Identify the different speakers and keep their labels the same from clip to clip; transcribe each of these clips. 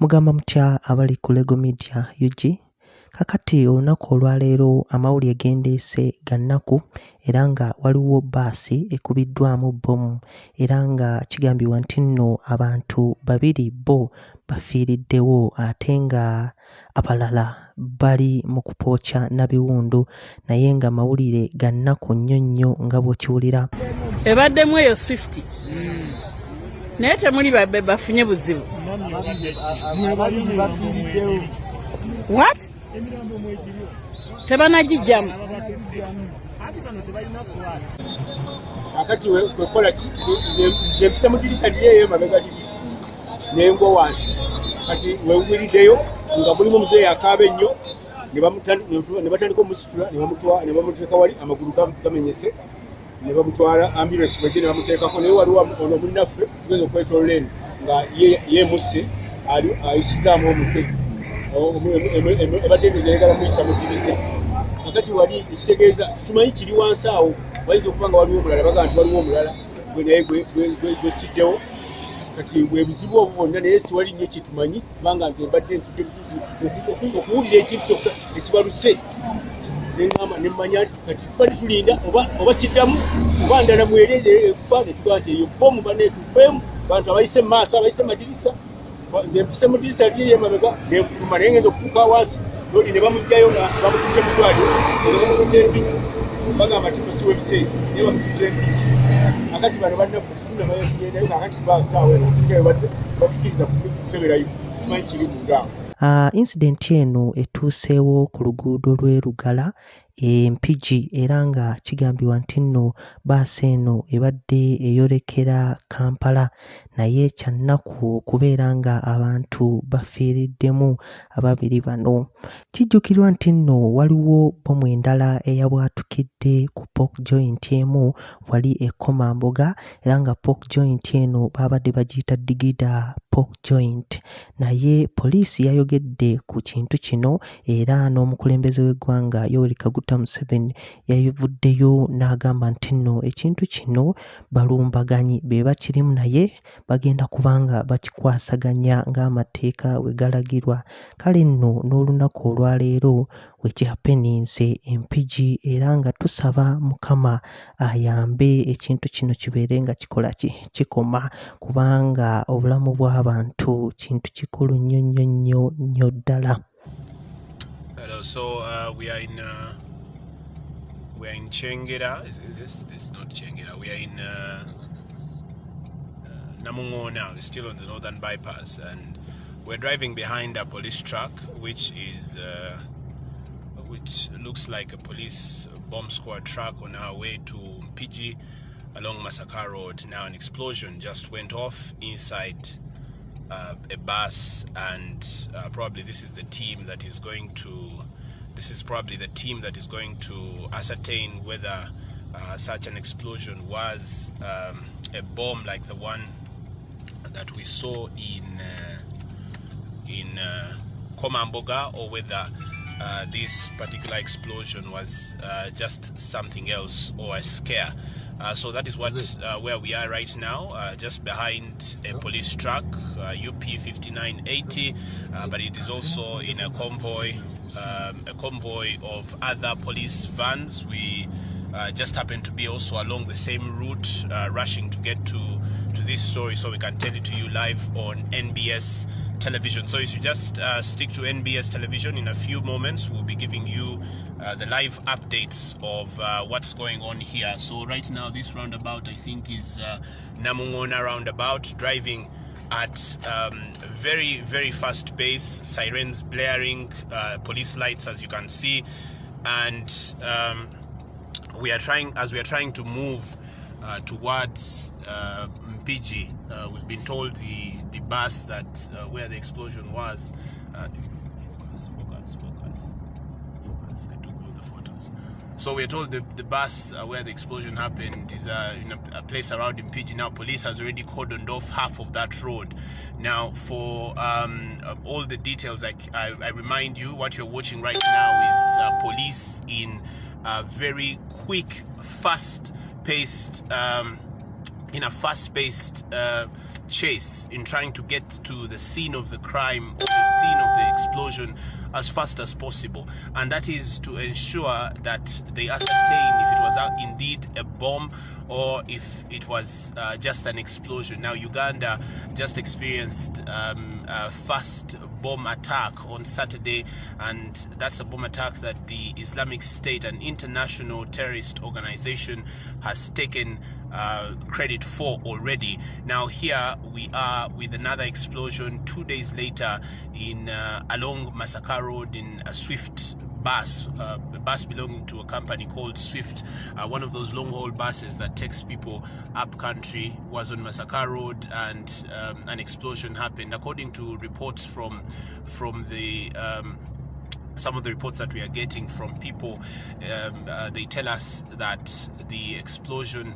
Speaker 1: Mugamba mutya abali ku Lego Media UG. Kakati olunaku olwaleero amawulire gendeese ga nnaku era nga waliwo bbaasi ekubiddwamu bbomu era nga kigambibwa nti nno abantu babiri bo bafiiriddewo ate nga abalala bali mu kupookya na biwundu naye nga mawulire ga nnaku nnyo nnyo nga bw'okiwulira.
Speaker 2: Ebaddemu eyo Swift naye temuli bafunye buzibu. What? Tebanagijjamu.
Speaker 3: Akati wekola nze mpita mu dirisa lyeyo mabega liri nengo wansi kati wewuliriddeyo nga mulimu muzeeyi akaaba ennyo ne batandika omusitula ne bamuteeka wali amagulu gamenyese ne bamutwala ambulance bweze ne bamuteekako naye waliwo ono munnaffe tugeze okwetolola eno nga yeemusse ayisizaamu omutwe ebadde endegeregala muyisa mu dirisa. Akati wali ekitegeeza situmanyi kiri wansi awo wayinza okuba nga waliwo omulala baga nti waliwo omulala gwe naye gwekiddewo kati bwe buzibu obwo bwonna naye siwali nnyo kitumanyi kubanga nze mbadde ntudde okuwulira ekintu kyokka ekibaluse neŋŋamba ne mmanya nti kati tubadde tulinda oba kiddamu oba ndala mwerere ekuba ne tugamba nti eyo bbomu baneetuvemu bantu abayise mu maaso abayise madirisa nze mpise mu dirisa liri emabega nenfuluma naye ngenza okutuuka wansi lodi ne bamugjayo nga bamutute mu ddwaliro ne bamutute Mpigi bagamba nti musiwa ebiseera naye bamutute Mpigi. Akati bano bannaffe situna bayetugendayo kakati basaawe nosikayo batukiriza kukeberayo simanyi kiri mu ngaawo.
Speaker 1: Incident eno etuuseewo ku luguudo lw'e Lugala Mpigi era nga kigambibwa nti nno bbaasi eno ebadde eyolekera Kampala naye kyannaku okubeera nga abantu bafiiriddemu ababiri bano. Kijjukirwa nti nno waliwo bbomu endala eyabwatukidde ku pork joint emu wali e Komamboga era nga pork joint eno babadde bagiyita digida pork joint naye poliisi yayogedde ku kintu kino era n'omukulembeze w'eggwanga Yoweri Kaguta Museveni yavuddeyo n'agamba nti nno ekintu kino balumbaganyi be bakirimu naye bagenda kubanga bakikwasaganya ng'amateeka we galagirwa. Kale nno n'olunaku olwaleero wekihapeninze Mpigi era nga tusaba Mukama ayambe ekintu kino kibeere nga kikola kikoma kubanga obulamu bw'abantu kintu kikulu nnyo nnyo nnyo nnyo ddala.
Speaker 4: Hello, so we are in Chengera. This is not Chengera. We are in Namungo now. We're still on the northern bypass, and we're driving behind a police truck, which looks like a police bomb squad truck on our way to Mpigi along Masaka Road. Now an explosion just went off inside a bus, and probably this is the team that is going to. This is probably the team that is going to ascertain whether such an explosion was a bomb like the one that we saw in Komamboga, or whether this particular explosion was just something else or a scare. So that is what where we are right now, just behind a police truck, UP 5980, but it is also in a convoy of other police vans. We just happen to be also along the same route, rushing to get to this story so we can tell it to you live on NBS television. So if you just stick to NBS television, in a few moments we'll be giving you the live updates of what's going on here. So right now this roundabout, I think, is Namungona roundabout, driving at very, very fast pace, sirens blaring, police lights, as you can see, and we are trying to move towards Mpigi. We've been told the bus that where the explosion was. Focus. I took all the photos. So we're told the bus where the explosion happened is in a place around Mpigi. Now police has already cordoned off half of that road. Now for all the details, I remind you, what you're watching right now is police in a very quick, fast-paced chase in trying to get to the scene of the crime or the scene of the explosion as fast as possible, and that is to ensure that they ascertain if it was indeed a bomb or if it was just an explosion. Now, Uganda just experienced a first bomb attack on Saturday, and that's a bomb attack that the Islamic State, an international terrorist organization, has taken credit for already. Now here we are with another explosion 2 days later in along Masaka Road in a Swift bus, a bus belonging to a company called Swift, one of those long-haul buses that takes people up country, was on Masaka Road, and an explosion happened. According to reports from the some of the reports that we are getting from people, they tell us that the explosion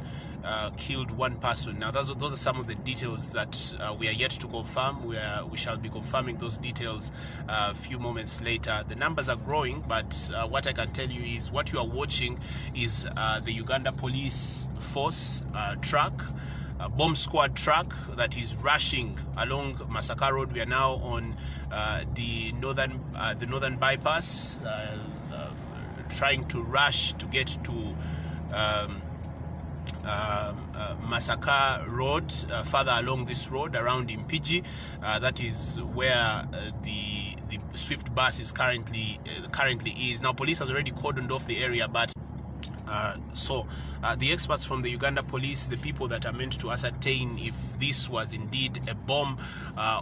Speaker 4: killed one person. Now those are some of the details that we are yet to confirm. We shall be confirming those details a few moments later. The numbers are growing, but what I can tell you is what you are watching is the Uganda Police Force truck, a bomb squad truck that is rushing along Masaka Road. We are now on the northern bypass, trying to rush to get to Masaka Road, further along this road around Mpigi. That is where the Swift bus is currently is. Now police has already cordoned off the area, but so the experts from the Uganda Police, the people that are meant to ascertain if this was indeed a bomb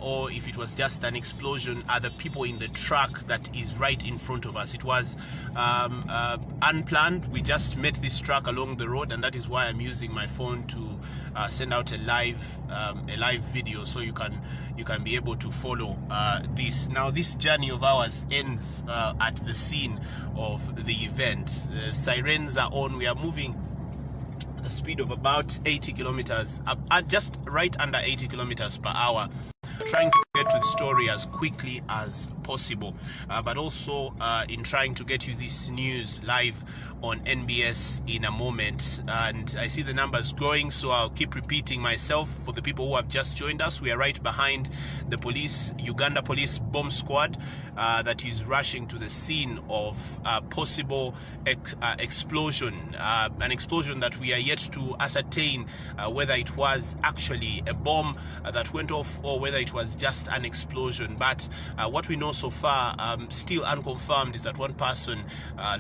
Speaker 4: or if it was just an explosion, are the people in the truck that is right in front of us. It was unplanned. We just met this truck along the road, and that is why I'm using my phone to send out a live video, so you can be able to follow this. Now this journey of ours ends at the scene of the event. The sirens are on. We are moving at a speed of about 80 kilometers, just right under 80 kilometers per hour, trying to get to the story as quickly as possible, but also in trying to get you this news live on NBS in a moment. And I see the numbers growing, so I'll keep repeating myself for the people who have just joined us. We are right behind the Uganda Police bomb squad that is rushing to the scene of a possible explosion, an explosion that we are yet to ascertain whether it was actually a bomb that went off or whether it was just an explosion. But what we know so far, still unconfirmed, is that one person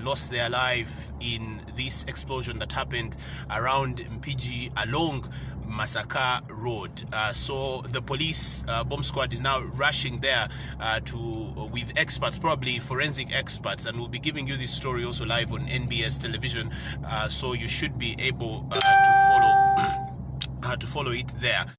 Speaker 4: lost their life in this explosion that happened around Mpigi along Masaka Road. So the police bomb squad is now rushing there with experts, probably forensic experts, and we'll be giving you this story also live on NBS television, so you should be able to follow it there.